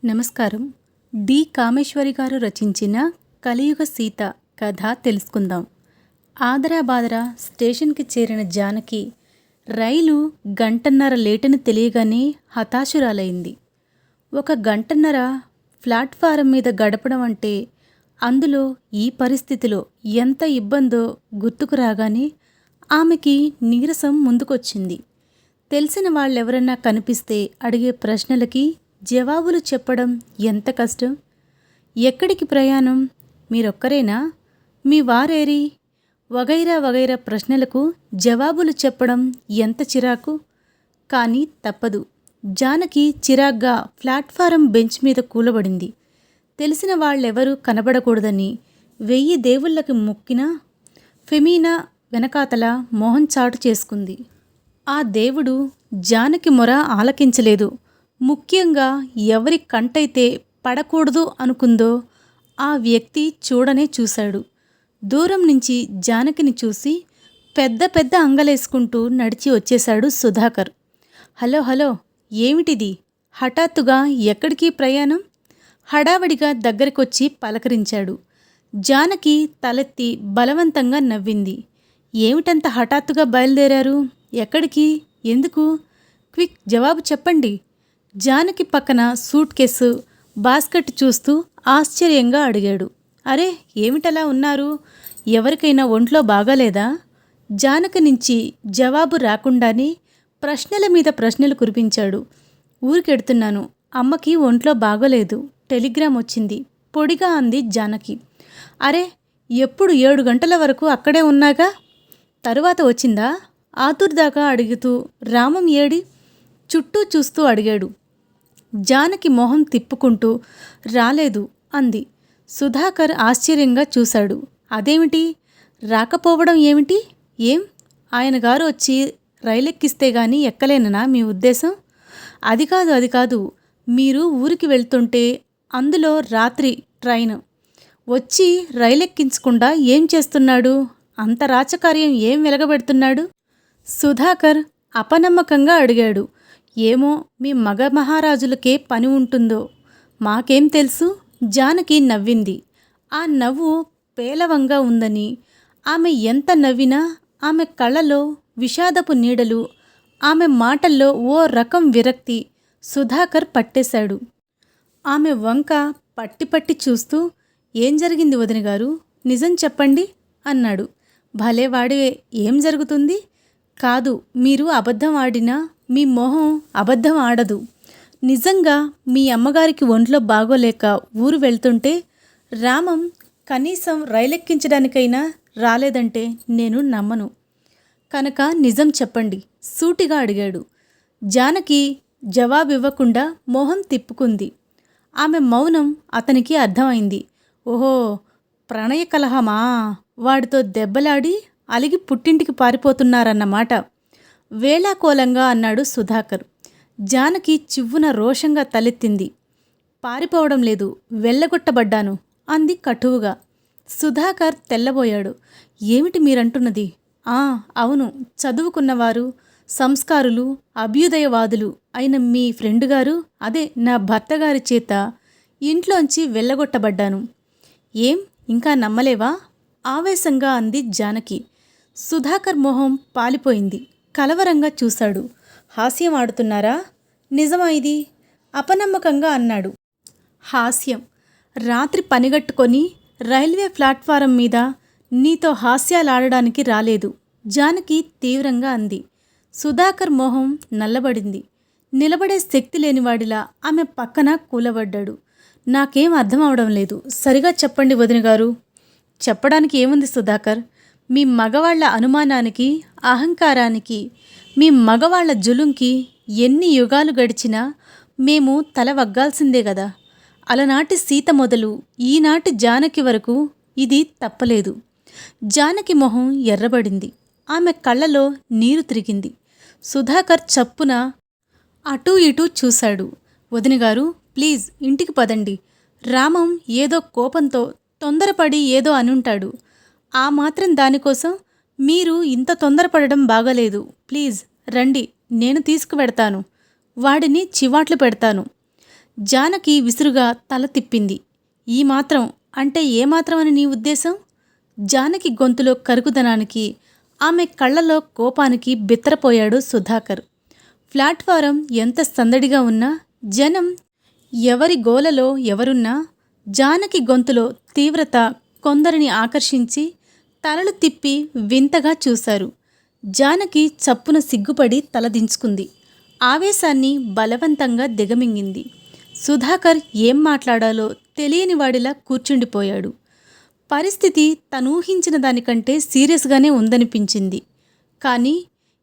నమస్కారం. డి. కామేశ్వరి గారు రచించిన 'కలియుగ సీత' కథ తెలుసుకుందాం. ఆదరాబాదరా స్టేషన్కి చేరిన జానకి రైలు గంటన్నర లేటని తెలియగానే హతాశురాలైంది. ఒక గంటన్నర ప్లాట్ఫారం మీద గడపడం అంటే అందులో ఈ పరిస్థితిలో ఎంత ఇబ్బందో గుర్తుకు రాగానే ఆమెకి నీరసం ముందుకొచ్చింది. తెలిసిన వాళ్ళెవరన్నా కనిపిస్తే అడిగే ప్రశ్నలకి జవాబులు చెప్పడం ఎంత కష్టం. ఎక్కడికి ప్రయాణం, మీరొక్కరేనా, మీ వారేరి, వగైరా వగైరా ప్రశ్నలకు జవాబులు చెప్పడం ఎంత చిరాకు. కానీ తప్పదు. జానకి చిరాగ్గా ప్లాట్ఫారం బెంచ్ మీద కూలబడింది. తెలిసిన వాళ్ళెవరూ కనబడకూడదని 1000 దేవుళ్ళకి మొక్కినా ఫెమీనా వెనకాతల మొహం చాటు చేసుకుంది. ఆ దేవుడు జానకి మొర ఆలకించలేదు. ముఖ్యంగా ఎవరి కంటైతే పడకూడదు అనుకుందో ఆ వ్యక్తి చూడనే చూశాడు. దూరం నుంచి జానకిని చూసి పెద్ద పెద్ద అంగలేసుకుంటూ నడిచి వచ్చేశాడు సుధాకర్. హలో హలో, ఏమిటిది? హఠాత్తుగా ఎక్కడికి ప్రయాణం? హడావడిగా దగ్గరికొచ్చి పలకరించాడు. జానకి తలెత్తి బలవంతంగా నవ్వింది. ఏమిటంత హఠాత్తుగా బయలుదేరారు? ఎక్కడికి? ఎందుకు? క్విక్ జవాబు చెప్పండి. జానకి పక్కన సూట్ కేసు, బాస్కెట్ చూస్తూ ఆశ్చర్యంగా అడిగాడు. అరే, ఏమిటలా ఉన్నారు? ఎవరికైనా ఒంట్లో బాగాలేదా? జానకి నుంచి జవాబు రాకుండానే ప్రశ్నల మీద ప్రశ్నలు కురిపించాడు. ఊరికెడుతున్నాను, అమ్మకి ఒంట్లో బాగోలేదు, టెలిగ్రామ్ వచ్చింది పొడిగా అంది జానకి. అరే, ఎప్పుడు 7 గంటల వరకు అక్కడే ఉన్నాగా, తరువాత వచ్చిందా? ఆతుర్దాకా అడుగుతూ రామం ఏడి? చుట్టూ చూస్తూ అడిగాడు. జానకి మొహం తిప్పుకుంటూ రాలేదు అంది. సుధాకర్ ఆశ్చర్యంగా చూశాడు. అదేమిటి? రాకపోవడం ఏమిటి? ఏం, ఆయన గారు వచ్చి రైలెక్కిస్తే గాని ఎక్కలేననా మీ ఉద్దేశం? అది కాదు, మీరు ఊరికి వెళ్తుంటే అందులో రాత్రి ట్రైన్ వచ్చి రైలెక్కించకుండా ఏం చేస్తున్నాడు? అంత రాచకార్యం ఏం వెలగబెడుతున్నాడు? సుధాకర్ అపనమ్మకంగా అడిగాడు. ఏమో, మీ మగ మహారాజులకే పని ఉంటుందో, మాకేం తెలుసు? జానకి నవ్వింది. ఆ నవ్వు పేలవంగా ఉందని, ఆమె ఎంత నవ్వినా ఆమె కళ్ళలో విషాదపు నీడలు, ఆమె మాటల్లో ఓ రకం విరక్తి సుధాకర్ పట్టేశాడు. ఆమె వంక పట్టి చూస్తూ, ఏం జరిగింది వదినగారు? నిజం చెప్పండి అన్నాడు. భలేవాడివే, ఏం జరుగుతుంది? కాదు, మీరు అబద్ధం ఆడినా మీ మొహం అబద్ధం ఆడదు. నిజంగా మీ అమ్మగారికి ఒంట్లో బాగోలేక ఊరు వెళ్తుంటే రామం కనీసం రైలెక్కించడానికైనా రాలేదంటే నేను నమ్మను. కనుక నిజం చెప్పండి సూటిగా అడిగాడు. జానకి జవాబివ్వకుండా మొహం తిప్పుకుంది. ఆమె మౌనం అతనికి అర్థమైంది. ఓహో, ప్రణయ కలహమా? వాడితో దెబ్బలాడి అలిగి పుట్టింటికి పారిపోతున్నారన్నమాట. వేళాకోలంగా అన్నాడు సుధాకర్. జానకి చివ్వున రోషంగా తలెత్తింది. పారిపోవడం లేదు, వెళ్ళగొట్టబడ్డాను అంది కటువుగా. సుధాకర్ తెల్లబోయాడు. ఏమిటి మీరంటున్నది? అవును, చదువుకున్నవారు, సంస్కారులు, అభ్యుదయవాదులు అయిన మీ ఫ్రెండ్ గారు, అదే నా భర్తగారి చేత ఇంట్లోంచి వెళ్ళగొట్టబడ్డాను. ఏం, ఇంకా నమ్మలేవా? ఆవేశంగా అంది జానకి. సుధాకర్ మొహం పాలిపోయింది. కలవరంగా చూశాడు. హాస్యం ఆడుతున్నారా? నిజమా ఇది? అపనమ్మకంగా అన్నాడు. హాస్యం? రాత్రి పనిగట్టుకొని రైల్వే ప్లాట్ఫారం మీద నీతో హాస్యాలాడడానికి రాలేదు, జానకి తీవ్రంగా అంది. సుధాకర్ మొహం నల్లబడింది. నిలబడే శక్తి లేనివాడిలా ఆమె పక్కన కూలబడ్డాడు. నాకేం అర్థం అవడం లేదు, సరిగా చెప్పండి వదినగారు. చెప్పడానికి ఏముంది సుధాకర్? మీ మగవాళ్ల అనుమానానికి, అహంకారానికి, మీ మగవాళ్ల జులుంకి ఎన్ని యుగాలు గడిచినా మేము తల వగ్గాల్సిందే గదా. అలనాటి సీత మొదలు ఈనాటి జానకి వరకు ఇది తప్పలేదు. జానకి మొహం ఎర్రబడింది. ఆమె కళ్ళలో నీరు తిరిగింది. సుధాకర్ చప్పున అటూ ఇటూ చూశాడు. వదినగారు, ప్లీజ్ ఇంటికి పదండి. రామం ఏదో కోపంతో తొందరపడి ఏదో అనుంటాడు. ఆ మాత్రం దానికోసం మీరు ఇంత తొందరపడడం బాగలేదు. ప్లీజ్ రండి, నేను తీసుకువెడతాను. వాడిని చివాట్లు పెడతాను. జానకి విసురుగా తల తిప్పింది. ఈ మాత్రం అంటే ఏమాత్రం అని నీ ఉద్దేశం? జానకి గొంతులో కరుకుదనానికి, ఆమె కళ్ళలో కోపానికి బిత్తరపోయాడు సుధాకర్. ప్లాట్ఫారం ఎంత సందడిగా ఉన్నా, జనం ఎవరి గోలలో ఎవరున్నా, జానకి గొంతులో తీవ్రత కొందరిని ఆకర్షించి తలలు తిప్పి వింతగా చూశారు. జానకి చప్పున సిగ్గుపడి తలదించుకుంది. ఆవేశాన్ని బలవంతంగా దిగమింగింది. సుధాకర్ ఏం మాట్లాడాలో తెలియనివాడిలా కూర్చుండిపోయాడు. పరిస్థితి తనూహించిన దానికంటే సీరియస్గానే ఉందనిపించింది. కానీ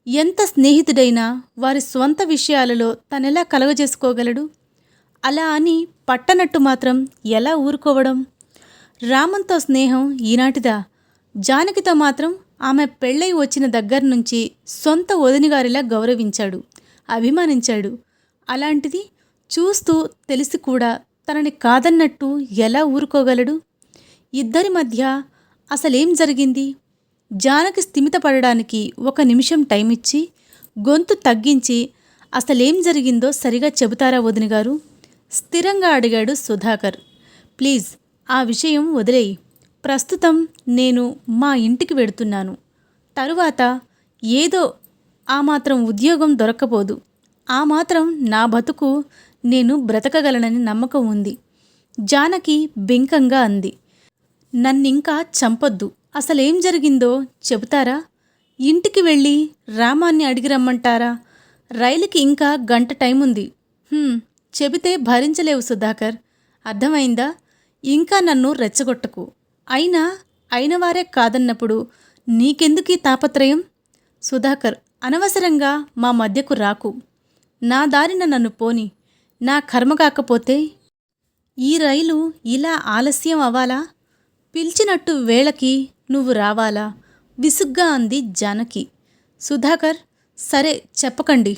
ఎంత స్నేహితుడైనా వారి స్వంత విషయాలలో తనెలా కలగజేసుకోగలడు? అలా అని పట్టనట్టు మాత్రం ఎలా ఊరుకోవడం? రామంతో స్నేహం ఈనాటిదా? జానకితో మాత్రం ఆమె పెళ్ళై వచ్చిన దగ్గర నుంచి సొంత వదినగారిలా గౌరవించాడు, అభిమానించాడు. అలాంటిది చూస్తూ తెలిసి కూడా తనని కాదన్నట్టు ఎలా ఊరుకోగలడు? ఇద్దరి మధ్య అసలేం జరిగింది? జానకి స్థిమితపడడానికి 1 నిమిషం టైం ఇచ్చి గొంతు తగ్గించి అసలేం జరిగిందో సరిగా చెబుతారా వదినగారు? స్థిరంగా అడిగాడు సుధాకర్. ప్లీజ్ ఆ విషయం వదిలేయి. ప్రస్తుతం నేను మా ఇంటికి వెడుతున్నాను. తరువాత ఏదో ఆ మాత్రం ఉద్యోగం దొరక్కపోదు. ఆ మాత్రం నా బతుకు నేను బ్రతకగలనని నమ్మకం ఉంది. జానకి బింకంగా అంది. నన్నింకా చంపొద్దు. అసలేం జరిగిందో చెబుతారా? ఇంటికి వెళ్ళి రామాన్ని అడిగి రమ్మంటారా? రైలుకి ఇంకా గంట టైం ఉంది. చెబితే భరించలేవు సుధాకర్. అర్థమైందా? ఇంకా నన్ను రెచ్చగొట్టకు. అయినవారే కాదన్నప్పుడు నీకెందుకీ తాపత్రయం? సుధాకర్, అనవసరంగా మా మధ్యకు రాకు. నా దారిన నన్ను పోని. నా కర్మ కాకపోతే ఈ రైలు ఇలా ఆలస్యం అవ్వాలా? పిలిచినట్టు వేళకి నువ్వు రావాలా? విసుగ్గా అంది జానకి. సుధాకర్, సరే చెప్పకండి.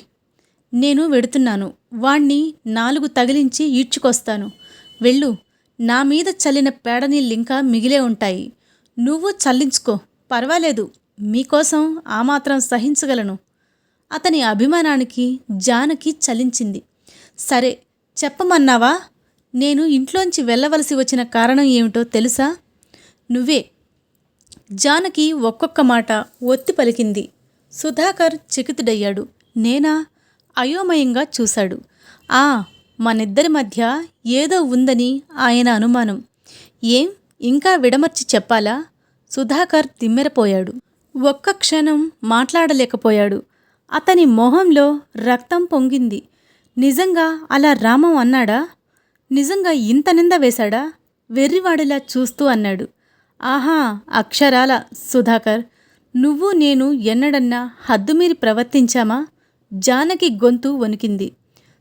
నేను వెడుతున్నాను. వాణ్ణి 4 తగిలించి ఈడ్చుకొస్తాను. వెళ్ళు. నా మీద చల్లిన పేడనీళ్ళింకా మిగిలే ఉంటాయి. నువ్వు చల్లించుకో, పర్వాలేదు. మీకోసం ఆ మాత్రం సహించగలను. అతని అభిమానానికి జానకి చలించింది. సరే చెప్పమన్నావా? నేను ఇంట్లోంచి వెళ్ళవలసి వచ్చిన కారణం ఏమిటో తెలుసా? నువ్వే. జానకి ఒక్కొక్క మాట ఒత్తి పలికింది. సుధాకర్ చకితుడయ్యాడు. నేనా? అయోమయంగా చూశాడు. మనిద్దరి మధ్య ఏదో ఉందని ఆయన అనుమానం. ఏం ఇంకా విడమర్చి చెప్పాలా? సుధాకర్ తిమ్మెరపోయాడు. ఒక్క క్షణం మాట్లాడలేకపోయాడు. అతని మొహంలో రక్తం పొంగింది. నిజంగా అలా రామం అన్నాడా? నిజంగా ఇంత నింద వేశాడా? వెర్రివాడిలా చూస్తూ అన్నాడు. ఆహా, అక్షరాల సుధాకర్, నువ్వు నేను ఎన్నడన్నా హద్దుమీరి ప్రవర్తించామా? జానకి గొంతు వణికింది.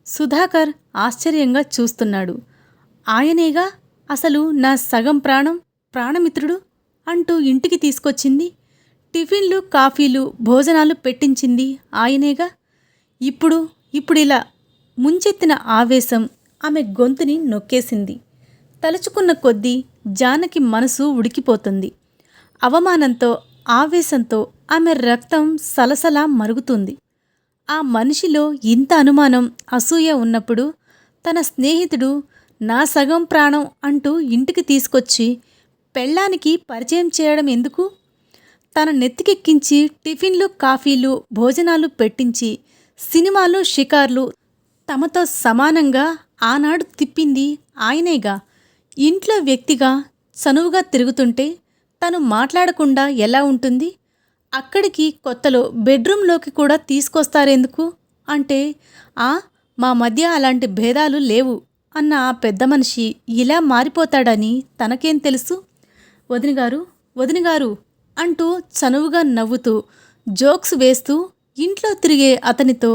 సుధాకర్ ఆశ్చర్యంగా చూస్తున్నాడు. ఆయనేగా అసలు నా సగం ప్రాణమిత్రుడు అంటూ ఇంటికి తీసుకొచ్చింది. టిఫిన్లు, కాఫీలు, భోజనాలు పెట్టించింది ఆయనేగా. ఇప్పుడిలా ముంచెత్తిన ఆవేశం ఆమె గొంతుని నొక్కేసింది. తలుచుకున్న కొద్దీ జానకి మనసు ఉడికిపోతుంది. అవమానంతో, ఆవేశంతో ఆమె రక్తం సలసలా మరుగుతుంది. ఆ మనిషిలో ఇంత అనుమానం, అసూయ ఉన్నప్పుడు తన స్నేహితుడు నా సగం ప్రాణం అంటూ ఇంటికి తీసుకొచ్చి పెళ్ళానికి పరిచయం చేయడం ఎందుకు? తన నెత్తికెక్కించి టిఫిన్లు, కాఫీలు, భోజనాలు పెట్టించి సినిమాలు, షికార్లు తమతో సమానంగా ఆనాడు తిప్పింది ఆయనేగా. ఇంట్లో వ్యక్తిగా చనువుగా తిరుగుతుంటే తను మాట్లాడకుండా ఎలా ఉంటుంది? అక్కడికి కొత్తలో బెడ్రూంలోకి కూడా తీసుకొస్తారెందుకు? అంటే మా మధ్య అలాంటి భేదాలు లేవు అన్న ఆ పెద్ద మనిషి ఇలా మారిపోతాడని తనకేం తెలుసు? వదినగారు అంటూ చనువుగా నవ్వుతూ జోక్స్ వేస్తూ ఇంట్లో తిరిగే అతనితో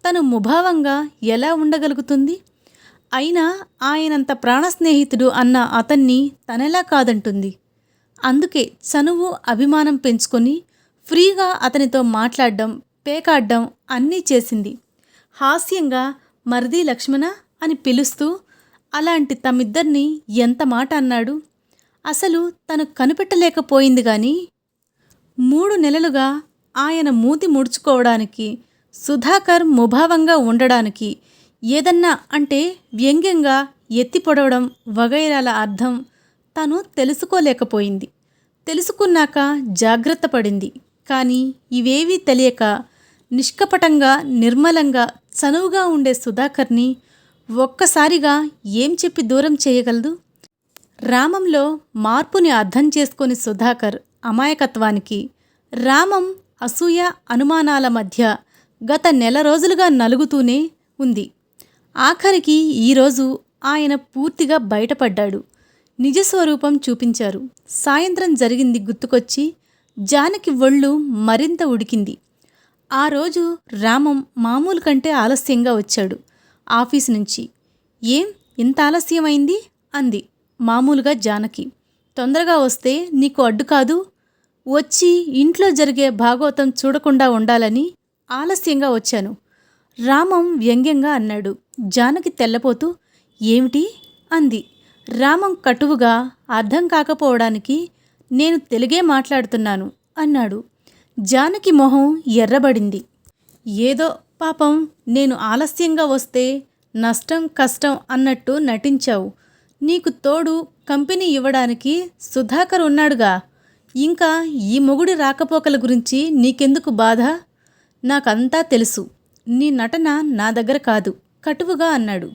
తను ముభావంగా ఎలా ఉండగలుగుతుంది? అయినా ఆయనంత ప్రాణస్నేహితుడు అన్న అతన్ని తనెలా కాదంటుంది? అందుకే చనువు, అభిమానం పెంచుకొని ఫ్రీగా అతనితో మాట్లాడడం, పేకాడ్డం అన్నీ చేసింది. హాస్యంగా మరిది లక్ష్మణ అని పిలుస్తూ అలాంటి తమిద్దరిని ఎంత మాట అన్నాడు? అసలు తను కనిపెట్టలేకపోయింది గాని 3 నెలలుగా ఆయన మూతి ముడుచుకోవడానికి, సుధాకర్ ముభావంగా ఉండడానికి ఏదన్నా అంటే వ్యంగ్యంగా ఎత్తి పొడవడం వగైరాల అర్థం తను తెలుసుకోలేకపోయింది. తెలుసుకున్నాక జాగ్రత్త పడింది. కానీ ఇవేవీ తెలియక నిష్కపటంగా నిర్మలంగా చనువుగా ఉండే సుధాకర్ని ఒక్కసారిగా ఏం చెప్పి దూరం చేయగలదు? రామంలో మార్పుని అర్థం చేసుకొని సుధాకర్ అమాయకత్వానికి, రామం అసూయ అనుమానాల మధ్య గత నెల రోజులుగా నలుగుతూనే ఉంది. ఆఖరికి ఈరోజు ఆయన పూర్తిగా బయటపడ్డాడు. నిజస్వరూపం చూపించారు. సాయంత్రం జరిగింది గుర్తుకొచ్చి జానకి ఒళ్ళు మరింత ఉడికింది. ఆ రోజు రామం మామూలు కంటే ఆలస్యంగా వచ్చాడు ఆఫీసు నుంచి. ఏం ఇంత ఆలస్యమైంది అంది మామూలుగా జానకి. తొందరగా వస్తే నీకు అడ్డు కాదు. వచ్చి ఇంట్లో జరిగే భాగవతం చూడకుండా ఉండాలని ఆలస్యంగా వచ్చాను రామం వ్యంగ్యంగా అన్నాడు. జానకి తెల్లపోతూ ఏమిటి అంది. రామం కటువుగా అర్థం కాకపోవడానికి నేను తెలుగే మాట్లాడుతున్నాను అన్నాడు. జానకి మొహం ఎర్రబడింది. ఏదో పాపం నేను ఆలస్యంగా వస్తే నష్టం కష్టం అన్నట్టు నటించావు. నీకు తోడు కంపెనీ ఇవ్వడానికి సుధాకర్ ఉన్నాడుగా. ఇంకా ఈ మొగుడి రాకపోకల గురించి నీకెందుకు బాధ? నాకంతా తెలుసు. నీ నటన నా దగ్గర కాదు కటువుగా అన్నాడు.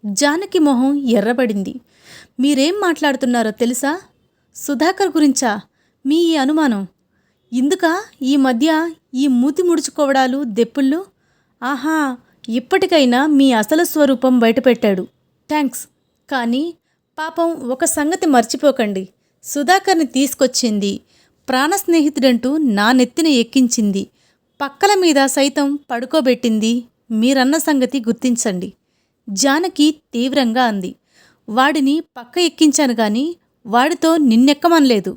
జానకి మొహం ఎర్రబడింది. మీరేం మాట్లాడుతున్నారో తెలుసా? సుధాకర్ గురించా మీ ఈ అనుమానం? ఇందుకా ఈ మధ్య ఈ మూతి ముడుచుకోవడాలు దెప్పుళ్ళు? ఆహా, ఇప్పటికైనా మీ అసలు స్వరూపం బయటపెట్టాడు. థ్యాంక్స్. కానీ పాపం ఒక సంగతి మర్చిపోకండి. సుధాకర్ని తీసుకొచ్చింది ప్రాణ స్నేహితుడంటూ నా నెత్తిన ఎక్కించింది, పక్కల మీద సైతం పడుకోబెట్టింది మీరన్న సంగతి గుర్తించండి. జానకి తీవ్రంగా అంది. వాడిని పక్క ఎక్కించాను గాని వాడితో నిన్నెక్కమనలేదు.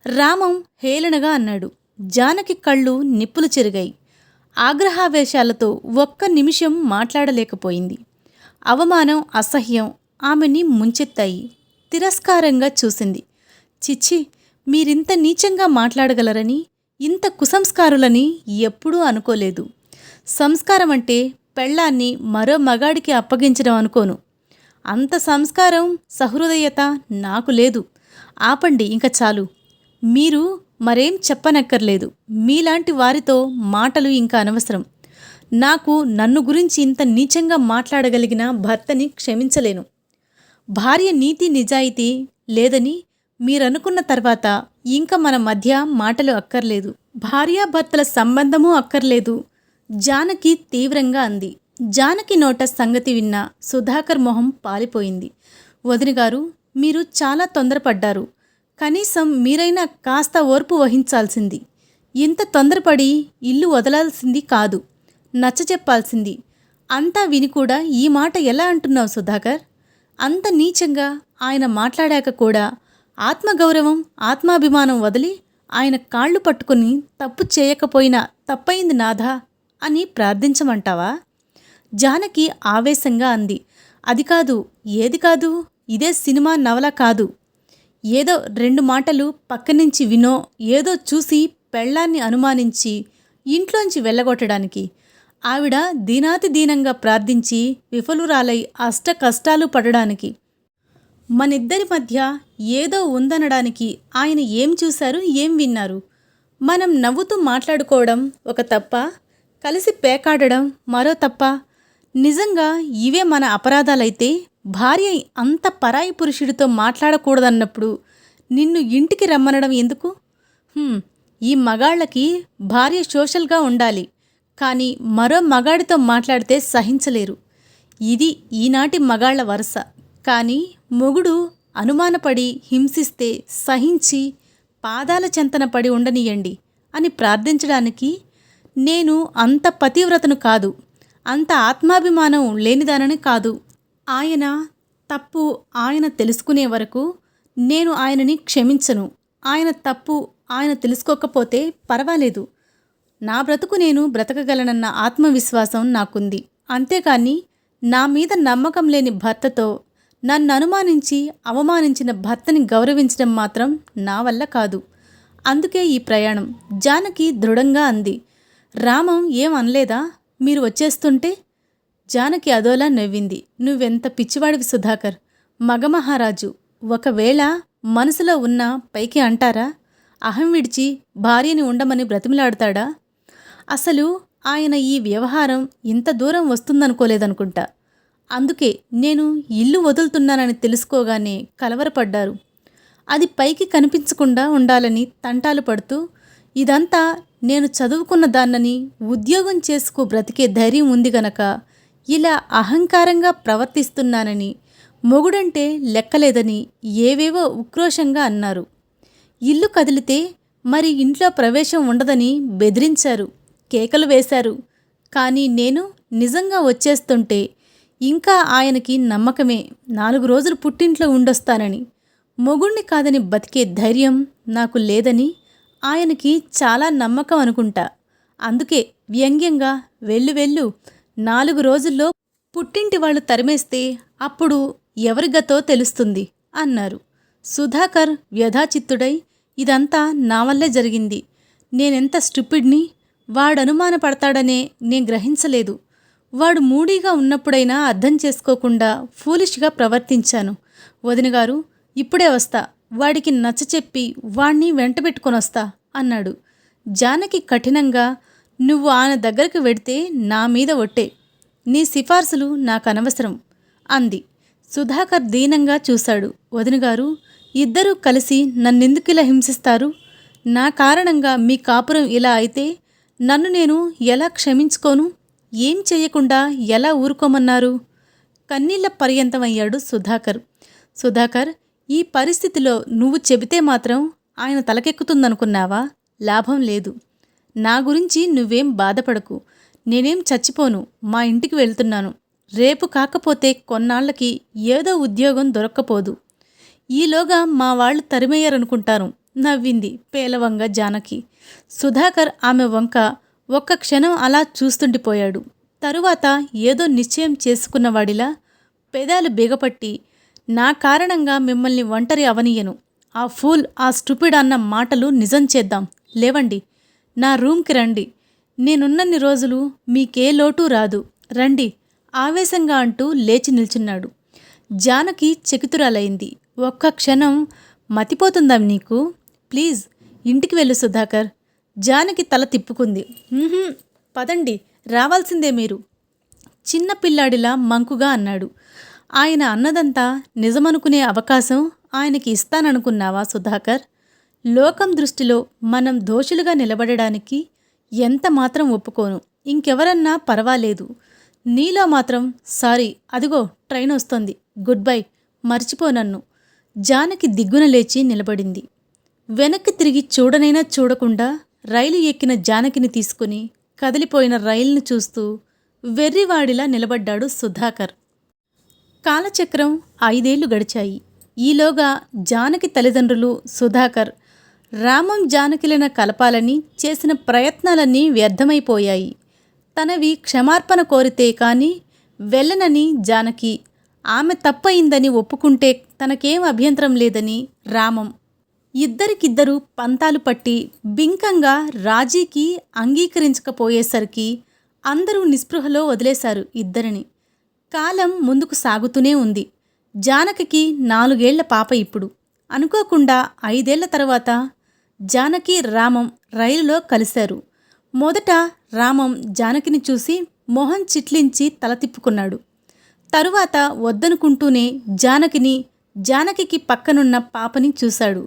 రామం హేళనగా అన్నాడు. జానకి కళ్ళు నిప్పులు చెరిగాయి. ఆగ్రహావేశాలతో ఒక్క నిమిషం మాట్లాడలేకపోయింది. అవమానం, అసహ్యం ఆమెని ముంచెత్తాయి. తిరస్కారంగా చూసింది. చిచ్చి, మీరింత నీచంగా మాట్లాడగలరని, ఇంత కుసంస్కారులని ఎప్పుడూ అనుకోలేదు. సంస్కారం అంటే పెళ్ళాన్ని మరో మగాడికి అప్పగించడం అనుకోను. అంత సంస్కారం, సహృదయత నాకు లేదు. ఆపండి, ఇంక చాలు. మీరు మరేం చెప్పనక్కర్లేదు. మీలాంటి వారితో మాటలు ఇంకా అనవసరం. నాకు నన్ను గురించి ఇంత నీచంగా మాట్లాడగలిగిన భర్తని క్షమించలేను. భార్య నీతి నిజాయితీ లేదని మీరనుకున్న తర్వాత ఇంక మన మధ్య మాటలు అక్కర్లేదు. భార్యాభర్తల సంబంధమూ అక్కర్లేదు. జానకి తీవ్రంగా అంది. జానకి నోట సంగతి విన్న సుధాకర్ మొహం పాలిపోయింది. వదినగారు, మీరు చాలా తొందరపడ్డారు. కనీసం మీరైనా కాస్త ఓర్పు వహించాల్సింది. ఇంత తొందరపడి ఇల్లు వదలాల్సింది కాదు, నచ్చచెప్పాల్సింది. అంతా విని కూడా ఈ మాట ఎలా అంటున్నావు సుధాకర్? అంత నీచంగా ఆయన మాట్లాడాక కూడా ఆత్మగౌరవం, ఆత్మాభిమానం వదిలి ఆయన కాళ్ళు పట్టుకుని తప్పు చేయకపోయినా తప్పయింది నాథా అని ప్రార్థించమంటావా? జానకి ఆవేశంగా అంది. అది కాదు, ఏది కాదు, ఇదే సినిమా నవల కాదు. ఏదో 2 మాటలు పక్కనుంచి వినో, ఏదో చూసి పెళ్ళాన్ని అనుమానించి ఇంట్లోంచి వెళ్ళగొట్టడానికి. ఆవిడ దీనాతి దీనంగా ప్రార్థించి విఫలురాలై అష్ట కష్టాలు పడడానికి. మనిద్దరి మధ్య ఏదో ఉందనడానికి ఆయన ఏం చూశారు, ఏం విన్నారు? మనం నవ్వుతూ మాట్లాడుకోవడం ఒక తప్ప, కలిసి పేకాడడం మరో తప్ప? నిజంగా ఇవే మన అపరాధాలైతే భార్య అంత పరాయి పురుషుడితో మాట్లాడకూడదన్నప్పుడు నిన్ను ఇంటికి రమ్మనడం ఎందుకు? ఈ మగాళ్ళకి భార్య సోషల్గా ఉండాలి, కానీ మరో మగాడితో మాట్లాడితే సహించలేరు. ఇది ఈనాటి మగాళ్ల వరస. కానీ మొగుడు అనుమానపడి హింసిస్తే సహించి పాదాల చెంతన పడి ఉండనియండి అని ప్రార్థించడానికి నేను అంత పతివ్రతను కాదు, అంత ఆత్మాభిమానం లేనిదానని కాదు. ఆయన తప్పు ఆయన తెలుసుకునే వరకు నేను ఆయనని క్షమించను. ఆయన తప్పు ఆయన తెలుసుకోకపోతే పర్వాలేదు. నా బ్రతుకు నేను బ్రతకగలనన్న ఆత్మవిశ్వాసం నాకుంది. అంతేకాని నా మీద నమ్మకం లేని భర్తతో, నన్ను అనుమానించి అవమానించిన భర్తని గౌరవించడం మాత్రం నా వల్ల కాదు. అందుకే ఈ ప్రయాణం. జానకి దృఢంగా అంది. రామం ఏం అనలేదా మీరు వచ్చేస్తుంటే? జానకి అదోలా నవ్వింది. నువ్వెంత పిచ్చివాడివి సుధాకర్. మగమహారాజు. ఒకవేళ మనసులో ఉన్న పైకి అంటారా? అహం విడిచి భార్యని ఉండమని బ్రతిమిలాడుతాడా? అసలు ఆయన ఈ వ్యవహారం ఇంత దూరం వస్తుందనుకోలేదనుకుంటా. అందుకే నేను ఇల్లు వదులుతున్నానని తెలుసుకోగానే కలవరపడ్డారు. అది పైకి కనిపించకుండా ఉండాలని తంటాలు పడుతూ, ఇదంతా నేను చదువుకున్న దాన్నని, ఉద్యోగం చేసుకో బ్రతికే ధైర్యం ఉంది గనక ఇలా అహంకారంగా ప్రవర్తిస్తున్నానని, మొగుడంటే లెక్కలేదని ఏవేవో ఉక్రోషంగా అన్నారు. ఇల్లు కదిలితే మరి ఇంట్లో ప్రవేశం ఉండదని బెదిరించారు, కేకలు వేశారు. కానీ నేను నిజంగా వచ్చేస్తుంటే ఇంకా ఆయనకి నమ్మకమే 4 రోజులు పుట్టింట్లో ఉండొస్తానని. మొగుణ్ణి కాదని బతికే ధైర్యం నాకు లేదని ఆయనకి చాలా నమ్మకం అనుకుంటా. అందుకే వ్యంగ్యంగా వెళ్ళు 4 రోజుల్లో పుట్టింటి వాళ్ళు తరిమేస్తే అప్పుడు ఎవరి గతో తెలుస్తుంది అన్నారు. సుధాకర్ వ్యధాచిత్తుడై, ఇదంతా నా వల్లే జరిగింది. నేనెంత స్టూపిడ్ని, వాడనుమాన పడతాడనే నేను గ్రహించలేదు. వాడు మూడీగా ఉన్నప్పుడైనా అర్థం చేసుకోకుండా ఫూలిష్గా ప్రవర్తించాను. వదినగారు, ఇప్పుడే వస్తా. వాడికి నచ్చచెప్పి వాణ్ణి వెంటబెట్టుకొనొస్తా అన్నాడు. జానకి కఠినంగా, నువ్వు ఆయన దగ్గరకు వెడితే నా మీద ఒట్టే. నీ సిఫార్సులు నాకనవసరం అంది. సుధాకర్ దీనంగా చూశాడు. వదినగారు, ఇద్దరూ కలిసి నన్నెందుకిలా హింసిస్తారు? నా కారణంగా మీ కాపురం ఇలా అయితే నన్ను నేను ఎలా క్షమించుకోను? ఏం చెయ్యకుండా ఎలా ఊరుకోమన్నారు? కన్నీళ్ల పర్యంతమయ్యాడు సుధాకర్. సుధాకర్, ఈ పరిస్థితిలో నువ్వు చెబితే మాత్రం ఆయన తలకెక్కుతుందనుకున్నావా? లాభం లేదు. నా గురించి నువ్వేం బాధపడకు. నేనేం చచ్చిపోను. మా ఇంటికి వెళ్తున్నాను. రేపు కాకపోతే కొన్నాళ్లకి ఏదో ఉద్యోగం దొరక్కపోదు. ఈలోగా మా వాళ్ళు తరిమేయరనుకుంటాను నవ్వింది పేలవంగా జానకి. సుధాకర్ ఆమె వంక ఒక్క క్షణం అలా చూస్తుండిపోయాడు. తరువాత ఏదో నిశ్చయం చేసుకున్నవాడిలా పెదాలు బిగపట్టి, నా కారణంగా మిమ్మల్ని ఒంటరి అవనీయను. ఆ ఫూల్, ఆ స్టూపిడ్ అన్న మాటలు నిజం చేద్దాం. లేవండి, నా రూమ్కి రండి. నేనున్నన్ని రోజులు మీకే లోటు రాదు. రండి ఆవేశంగా అంటూ లేచి నిల్చున్నాడు. జానకి చకితురాలైంది. ఒక్క క్షణం, మతిపోతుందా నీకు? ప్లీజ్ ఇంటికి వెళ్ళు సుధాకర్. జానకి తల తిప్పుకుంది. పదండి, రావాల్సిందే మీరు చిన్న పిల్లాడిలా మంకుగా అన్నాడు. ఆయన అన్నదంతా నిజమనుకునే అవకాశం ఆయనకి ఇస్తాననుకున్నావా సుధాకర్? లోకం దృష్టిలో మనం దోషులుగా నిలబడడానికి ఎంత మాత్రం ఒప్పుకోను. ఇంకెవరన్నా పర్వాలేదు. నీలో మాత్రం సారీ. అదిగో ట్రైన్ వస్తోంది. Good bye. మర్చిపో నన్ను. జానకి దిగ్గున లేచి నిలబడింది. వెనక్కి తిరిగి చూడనైనా చూడకుండా రైలు ఎక్కిన జానకిని తీసుకుని కదిలిపోయిన రైలును చూస్తూ వెర్రివాడిలా నిలబడ్డాడు సుధాకర్. కాలచక్రం 5 ఏళ్లు గడిచాయి. ఈలోగా జానకి తల్లిదండ్రులు సుధాకర్, రామం జానకిలను కలపాలని చేసిన ప్రయత్నాలన్నీ వ్యర్థమైపోయాయి. తనవి క్షమార్పణ కోరితే కానీ వెళ్ళనని జానకి, ఆమె తప్పయిందని ఒప్పుకుంటే తనకేం అభ్యంతరం లేదని రామం. ఇద్దరికిద్దరు పంతాలు పట్టి బింకంగా రాజీకి అంగీకరించకపోయేసరికి అందరూ నిస్పృహలో వదిలేశారు ఇద్దరిని. కాలం ముందుకు సాగుతూనే ఉంది. జానకికి 4 ఏళ్ల పాప ఇప్పుడు. అనుకోకుండా 5 ఏళ్ల తర్వాత జానకి రామం రైలులో కలిశారు. మొదట రామం జానకిని చూసి మొహం చిట్లించి తల తిప్పుకున్నాడు. తరువాత వద్దనుకుంటూనే జానకికి పక్కనున్న పాపని చూశాడు.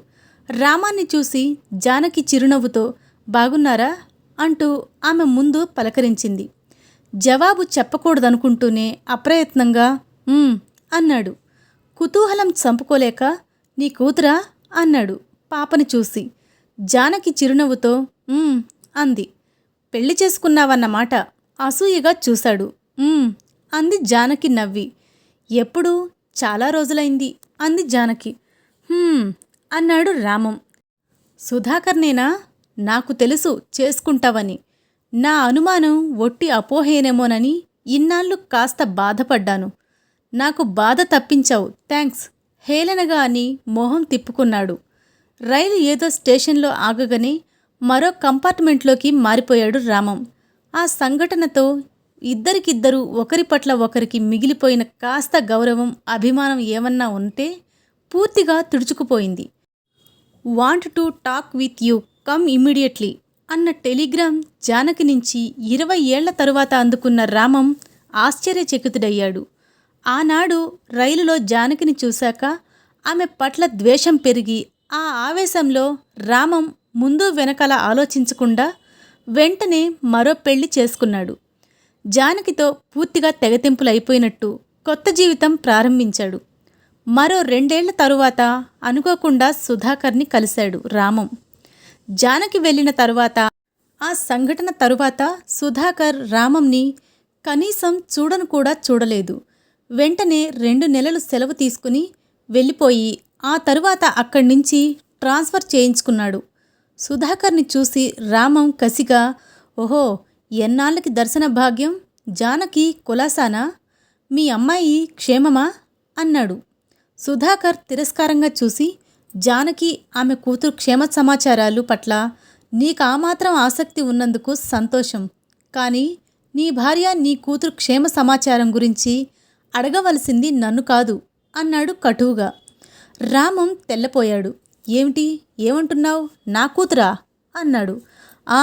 రామాన్ని చూసి జానకి చిరునవ్వుతో, బాగున్నారా అంటూ ఆమె ముందు పలకరించింది. జవాబు చెప్పకూడదనుకుంటూనే అప్రయత్నంగా అన్నాడు. కుతూహలం చంపుకోలేక, నీ కూతురా అన్నాడు పాపని చూసి. జానకి చిరునవ్వుతో అంది. పెళ్లి చేసుకున్నావన్నమాట అసూయగా చూశాడు. అంది జానకి నవ్వి. ఎప్పుడు? చాలా రోజులైంది అంది జానకి. అన్నాడు రామం. సుధాకర్నేనా? నాకు తెలుసు చేసుకుంటావని. నా అనుమానం ఒట్టి అపోహేనేమోనని ఇన్నాళ్ళు కాస్త బాధపడ్డాను. నాకు బాధ తప్పించావు, థ్యాంక్స్ హేళనగా అని మొహం తిప్పుకున్నాడు. రైలు ఏదో స్టేషన్లో ఆగగానే మరో కంపార్ట్మెంట్లోకి మారిపోయాడు రామం. ఆ సంఘటనతో ఇద్దరికిద్దరు ఒకరి పట్ల ఒకరికి మిగిలిపోయిన కాస్త గౌరవం, అభిమానం ఏమన్నా ఉంటే పూర్తిగా తుడుచుకుపోయింది. Want to talk with you, come immediately అన్న టెలిగ్రామ్ జానకి నుంచి 20 ఏళ్ల తరువాత అందుకున్న రామం ఆశ్చర్యచకితుడయ్యాడు. ఆనాడు రైలులో జానకిని చూశాక ఆమె పట్ల ద్వేషం పెరిగి ఆ ఆవేశంలో రామం ముందు వెనకాల ఆలోచించకుండా వెంటనే మరో పెళ్లి చేసుకున్నాడు. జానకితో పూర్తిగా తెగతెంపులైపోయినట్టు కొత్త జీవితం ప్రారంభించాడు. మరో 2 ఏళ్ల తరువాత అనుకోకుండా సుధాకర్ని కలిశాడు రామం. జానకి వెళ్ళిన తరువాత, ఆ సంఘటన తరువాత సుధాకర్ రామంని కనీసం చూడను కూడా చూడలేదు. వెంటనే 2 నెలలు సెలవు తీసుకుని వెళ్ళిపోయి ఆ తరువాత అక్కడి నుంచి ట్రాన్స్ఫర్ చేయించుకున్నాడు. సుధాకర్ని చూసి రామం కసిగా, ఓహో, ఎన్నాళ్ళకి దర్శన భాగ్యం, జానకి కులాసానా, మీ అమ్మాయి క్షేమమా అన్నాడు. సుధాకర్ తిరస్కారంగా చూసి, జానకి ఆమె కూతురు క్షేమ సమాచారాలు పట్ల నీకు ఆ మాత్రం ఆసక్తి ఉన్నందుకు సంతోషం, కానీ నీ భార్య నీ కూతురు క్షేమ సమాచారం గురించి అడగవలసింది నన్ను కాదు అన్నాడు కటువుగా. రామం తెల్లపోయాడు. ఏమిటి, ఏమంటున్నావు, నా కూతురా అన్నాడు. ఆ,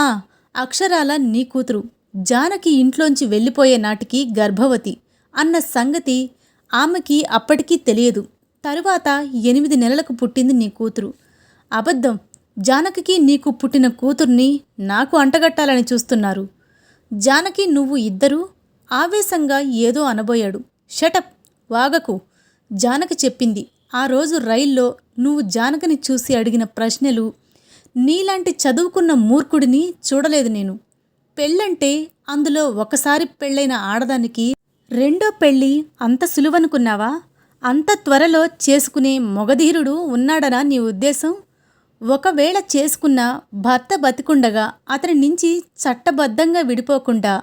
అక్షరాల నీ కూతురు. జానకి ఇంట్లోంచి వెళ్ళిపోయే నాటికి గర్భవతి అన్న సంగతి ఆమెకి అప్పటికీ తెలియదు. తరువాత 8 నెలలకు పుట్టింది నీ కూతురు. అబద్ధం. జానకికి నీకు పుట్టిన కూతుర్ని నాకు అంటగట్టాలని చూస్తున్నారు. జానకి నువ్వు ఇద్దరూ ఆవేశంగా ఏదో అనబోయాడు. షటప్, వాగకు, జానకి చెప్పింది. ఆ రోజు రైల్లో నువ్వు జానకిని చూసి అడిగిన ప్రశ్నలు, నీలాంటి చదువుకున్న మూర్ఖుడిని చూడలేదు నేను. పెళ్ళంటే అందులో ఒకసారి పెళ్ళైన ఆడదానికి రెండో పెళ్ళి అంత సులువనుకున్నావా? అంత త్వరలో చేసుకునే మొగధీరుడు ఉన్నాడనా నీ ఉద్దేశం? ఒకవేళ చేసుకున్న భర్త బతికుండగా అతని నుంచి చట్టబద్ధంగా విడిపోకుండా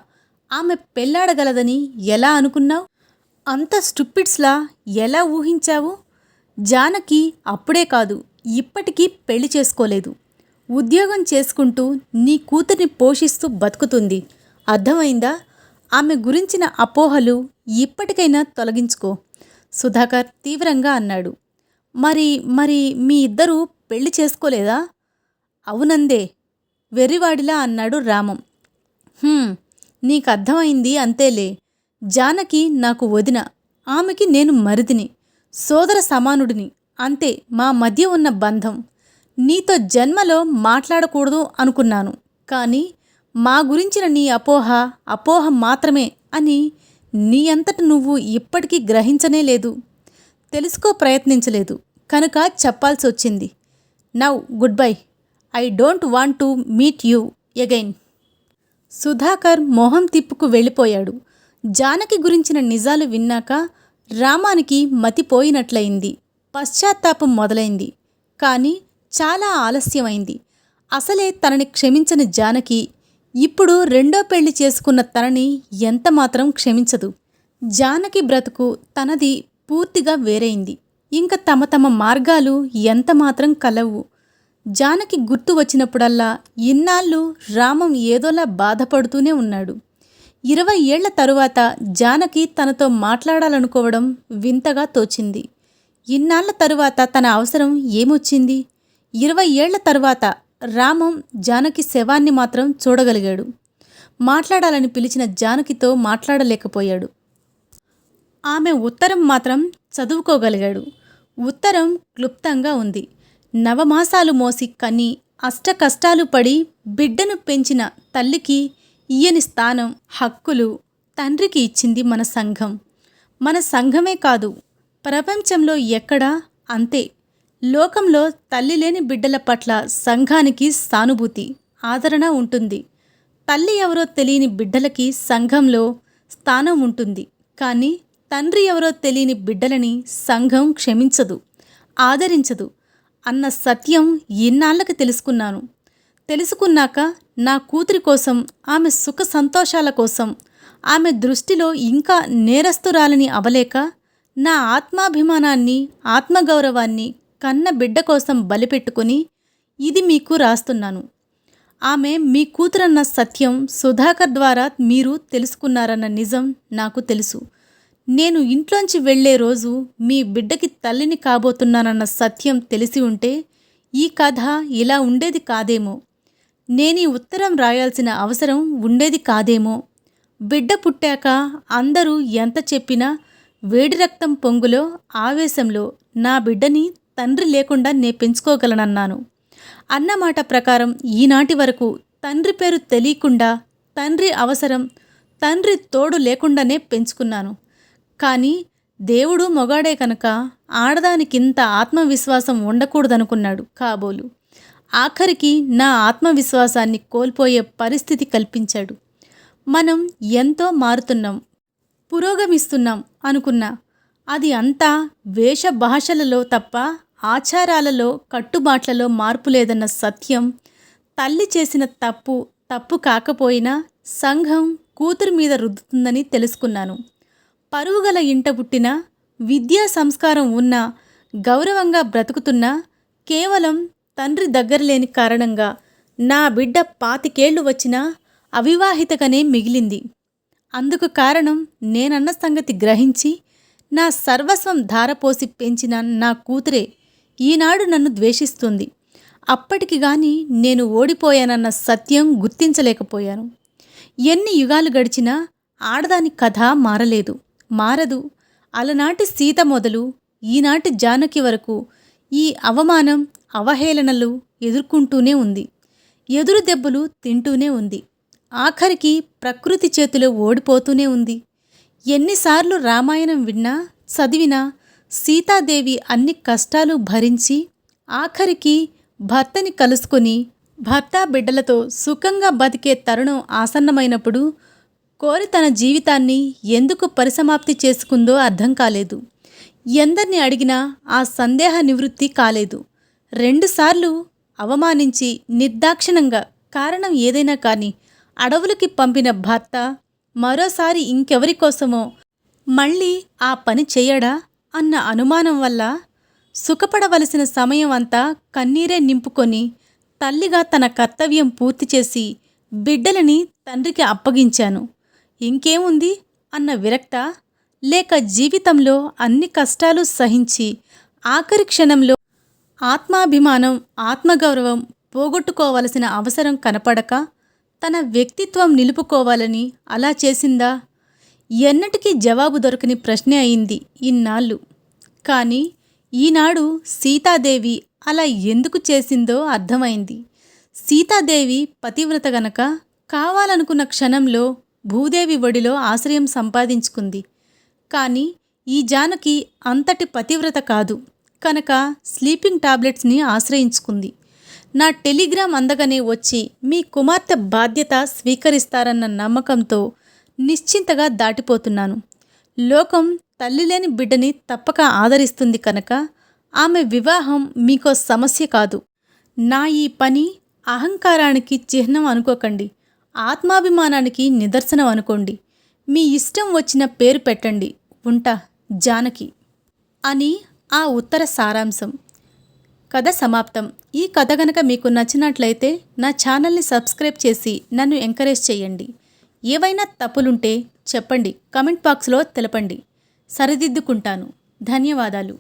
ఆమె పెళ్ళాడగలదని ఎలా అనుకున్నావు? అంత స్టూపిడ్స్లా ఎలా ఊహించావు? జానకి అప్పుడే కాదు, ఇప్పటికీ పెళ్లి చేసుకోలేదు. ఉద్యోగం చేసుకుంటూ నీ కూతుర్ని పోషిస్తూ బతుకుతుంది. అర్థమైందా? ఆమె గురించిన అపోహలు ఇప్పటికైనా తొలగించుకో, సుధాకర్ తీవ్రంగా అన్నాడు. మరి మీ ఇద్దరూ పెళ్లి చేసుకోలేదా? అవునందే, వెర్రివాడిలా అన్నాడు రామం. నీకు అర్థమైంది అంతేలే. జానకి నాకు వదిన, ఆమెకి నేను మరిదిని, సోదర సమానుడిని, అంతే మా మధ్య ఉన్న బంధం. నీతో జన్మలో మాట్లాడకూడదు అనుకున్నాను, కానీ మా గురించిన నీ అపోహ మాత్రమే అని నీ అంతట నువ్వు ఇప్పటికీ గ్రహించనే లేదు, తెలుసుకో ప్రయత్నించలేదు కనుక చెప్పాల్సి వచ్చింది. Now good bye, I don't want to meet you again. Sudhakar మొహం తిప్పుకు వెళ్ళిపోయాడు. జానకి గురించిన నిజాలు విన్నాక రామానికి మతిపోయినట్లయింది. పశ్చాత్తాపం మొదలైంది. కానీ చాలా ఆలస్యమైంది. అసలే తనని క్షమించని జానకి ఇప్పుడు రెండో పెళ్లి చేసుకున్న తనని ఎంతమాత్రం క్షమించదు. జానకి బ్రతుకు తనది పూర్తిగా వేరైంది. ఇంక తమ తమ మార్గాలు ఎంతమాత్రం కలవు. జానకి గుర్తు వచ్చినప్పుడల్లా ఇన్నాళ్ళు రామం ఏదోలా బాధపడుతూనే ఉన్నాడు. 20 ఏళ్ల తరువాత జానకి తనతో మాట్లాడాలనుకోవడం వింతగా తోచింది. ఇన్నాళ్ల తరువాత తన అవసరం ఏమొచ్చింది? 20 ఏళ్ల తరువాత రామం జానకి శవాన్ని మాత్రం చూడగలిగాడు. మాట్లాడాలని పిలిచిన జానకితో మాట్లాడలేకపోయాడు. ఆమె ఉత్తరం మాత్రం చదువుకోగలిగాడు. ఉత్తరం క్లుప్తంగా ఉంది. నవమాసాలు మోసి కని అష్టకష్టాలు పడి బిడ్డను పెంచిన తల్లికి ఇయ్యని స్థానం, హక్కులు తండ్రికి ఇచ్చింది మన సంఘం. మన సంఘమే కాదు, ప్రపంచంలో ఎక్కడా అంతే. లోకంలో తల్లి లేని బిడ్డల పట్ల సంఘానికి సానుభూతి, ఆదరణ ఉంటుంది. తల్లి ఎవరో తెలియని బిడ్డలకి సంఘంలో స్థానం ఉంటుంది. కానీ తండ్రి ఎవరో తెలియని బిడ్డలని సంఘం క్షమించదు, ఆదరించదు అన్న సత్యం ఇన్నాళ్ళకి తెలుసుకున్నాను. తెలుసుకున్నాక నా కూతురి కోసం, ఆమె సుఖ సంతోషాల కోసం, ఆమె దృష్టిలో ఇంకా నేరస్తురాలని అవలేక నా ఆత్మాభిమానాన్ని, ఆత్మగౌరవాన్ని కన్న బిడ్డ కోసం బలిపెట్టుకుని ఇది మీకు రాస్తున్నాను. ఆమె మీ కూతురన్న సత్యం సుధాకర్ ద్వారా మీరు తెలుసుకున్నారన్న నిజం నాకు తెలుసు. నేను ఇంట్లోంచి వెళ్ళే రోజు మీ బిడ్డకి తల్లిని కాబోతున్నానన్న సత్యం తెలిసి ఉంటే ఈ కథ ఇలా ఉండేది కాదేమో. నేనీ ఉత్తరం రాయాల్సిన అవసరం ఉండేది కాదేమో. బిడ్డ పుట్టాక అందరూ ఎంత చెప్పినా వేడి రక్తం పొంగులో ఆవేశంలో నా బిడ్డని తండ్రి లేకుండా నే పెంచుకోగలనన్నాను. అన్నమాట ప్రకారం ఈనాటి వరకు తండ్రి పేరు తెలియకుండా, తండ్రి అవసరం, తండ్రి తోడు లేకుండానే పెంచుకున్నాను. కానీ దేవుడు మొగాడే కనుక ఆడదానికింత ఆత్మవిశ్వాసం ఉండకూడదనుకున్నాడు కాబోలు. ఆఖరికి నా ఆత్మవిశ్వాసాన్ని కోల్పోయే పరిస్థితి కల్పించాడు. మనం ఎంతో మారుతున్నాం, పురోగమిస్తున్నాం అనుకున్నా అది అంతా వేషభాషలలో తప్ప ఆచారాలలో, కట్టుబాట్లలో మార్పు లేదన్న సత్యం, తల్లి చేసిన తప్పు కాకపోయినా సంఘం కూతురు మీద రుద్దుతుందని తెలుసుకున్నాను. పరువుగల ఇంట పుట్టిన, విద్యా సంస్కారం ఉన్న, గౌరవంగా బ్రతుకుతున్నా కేవలం తండ్రి దగ్గర లేని కారణంగా నా బిడ్డ 25 ఏళ్ళు వచ్చినా అవివాహితగానే మిగిలింది. అందుకు కారణం నేనన్న సంగతి గ్రహించి నా సర్వస్వం ధారపోసి పెంచిన నా కూతురే ఈనాడు నన్ను ద్వేషిస్తుంది. అప్పటికి గాని నేను ఓడిపోయానన్న సత్యం గుర్తించలేకపోయాను. ఎన్ని యుగాలు గడిచినా ఆడదాని కథ మారదు. అలనాటి సీత మొదలు ఈనాటి జానకి వరకు ఈ అవమానం, అవహేళనలు ఎదుర్కొంటూనే ఉంది. ఎదురు దెబ్బలు తింటూనే ఉంది. ఆఖరికి ప్రకృతి చేతిలో ఓడిపోతూనే ఉంది. ఎన్నిసార్లు రామాయణం విన్నా, చదివినా సీతాదేవి అన్ని కష్టాలు భరించి ఆఖరికి భర్తని కలుసుకొని భర్త బిడ్డలతో సుఖంగా బతికే తరుణం ఆసన్నమైనప్పుడు కోరి తన జీవితాన్ని ఎందుకు పరిసమాప్తి చేసుకుందో అర్థం కాలేదు. ఎందరిని అడిగినా ఆ సందేహ నివృత్తి కాలేదు. 2 సార్లు అవమానించి నిర్దాక్షిణంగా కారణం ఏదైనా కానీ అడవులకి పంపిన భర్త మరోసారి ఇంకెవరి కోసమో మళ్ళీ ఆ పని చెయ్యడా అన్న అనుమానం వల్ల సుఖపడవలసిన సమయం అంతా కన్నీరే నింపుకొని తల్లిగా తన కర్తవ్యం పూర్తి చేసి బిడ్డలని తండ్రికి అప్పగించాను. ఇంకేముంది అన్న విరక్త, లేక జీవితంలో అన్ని కష్టాలు సహించి ఆఖరి క్షణంలో ఆత్మాభిమానం, ఆత్మగౌరవం పోగొట్టుకోవలసిన అవసరం కనపడక తన వ్యక్తిత్వం నిలుపుకోవాలని అలా చేసిందా? ఎన్నటికీ జవాబు దొరకని ప్రశ్నే అయింది ఇన్నాళ్ళు. కానీ ఈనాడు సీతాదేవి అలా ఎందుకు చేసిందో అర్థమైంది. సీతాదేవి పతివ్రత గనక కావాలనుకున్న క్షణంలో భూదేవి ఒడిలో ఆశ్రయం సంపాదించుకుంది. కానీ ఈ జానకి అంతటి పతివ్రత కాదు కనుక స్లీపింగ్ టాబ్లెట్స్ని ఆశ్రయించుకుంది. నా టెలిగ్రామ్ అందగానే వచ్చి మీ కుమార్తె బాధ్యత స్వీకరిస్తారన్న నమ్మకంతో నిశ్చింతగా దాటిపోతున్నాను. లోకం తల్లిలేని బిడ్డని తప్పక ఆదరిస్తుంది కనుక ఆమె వివాహం మీకో సమస్య కాదు. నా ఈ పని అహంకారానికి చిహ్నం అనుకోకండి, ఆత్మాభిమానానికి నిదర్శనం అనుకోండి. మీ ఇష్టం వచ్చిన పేరు పెట్టండి. ఉంటా, జానకి అని ఆ ఉత్తర సారాంశం. కథ సమాప్తం. ఈ కథ గనక మీకు నచ్చినట్లయితే నా ఛానల్ని సబ్స్క్రైబ్ చేసి నన్ను ఎంకరేజ్ చేయండి. ఏవైనా తప్పులుంటే చెప్పండి, కమెంట్ బాక్స్లో తెలపండి, సరిదిద్దుకుంటాను. ధన్యవాదాలు.